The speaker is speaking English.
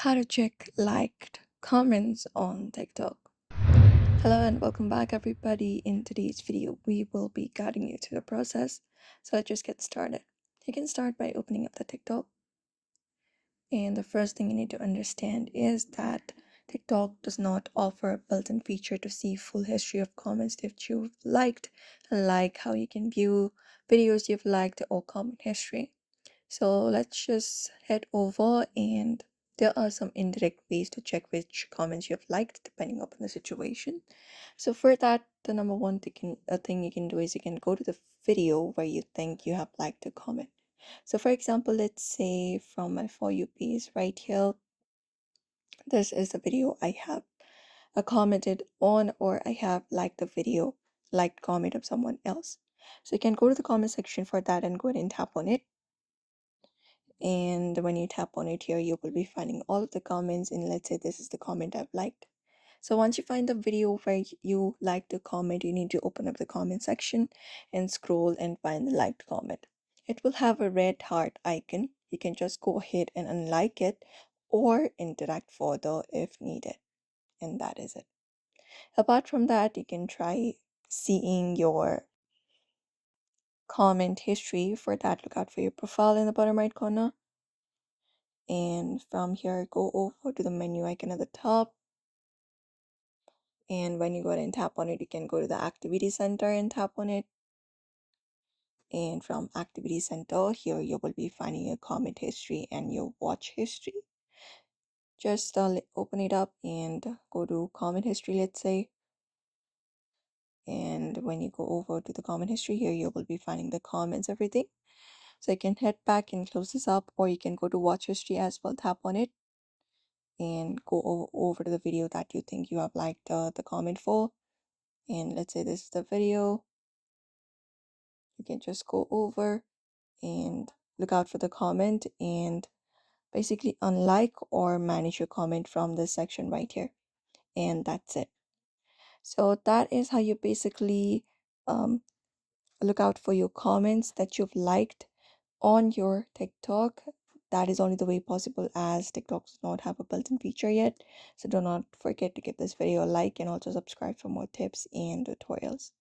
How to check liked comments on TikTok. Hello and welcome back, everybody. In today's video, we will be guiding you through the process. So let's just get started. You can start by opening up the TikTok. And the first thing you need to understand is that TikTok does not offer a built-in feature to see full history of comments that you've liked, like how you can view videos you've liked or comment history. So let's just head over, and there are some indirect ways to check which comments you have liked depending upon the situation. So for that, the number one thing you can do is you can go to the video where you think you have liked a comment. So for example, let's say from my For You page right here, this is the video I have commented on, or I have liked the video, liked comment of someone else. So you can go to the comment section for that and go ahead and tap on it. And when you tap on it here, you will be finding all of the comments, and let's say this is the comment I've liked. So once you find the video where you like the comment, you need to open up the comment section and scroll and find the liked comment. It will have a red heart icon. You can just go ahead and unlike it or interact further if needed, and that is it. Apart from that, you can try seeing your comment history. For that, look out for your profile in the bottom right corner. And from here, go over to the menu icon at the top. And when you go ahead and tap on it, you can go to the activity center and tap on it. And from activity center, here you will be finding your comment history and your watch history. Just open it up and go to comment history, let's say. And when you go over to the comment history, here you will be finding the comments, everything. So you can head back and close this up, or you can go to watch history as well, tap on it, and go over to the video that you think you have liked the comment for. And let's say this is the video. You can just go over and look out for the comment and basically unlike or manage your comment from this section right here. And that's it. So that is how you basically look out for your comments that you've liked on your TikTok. That is only the way possible, as TikTok does not have a built-in feature yet. So do not forget to give this video a like and also subscribe for more tips and tutorials.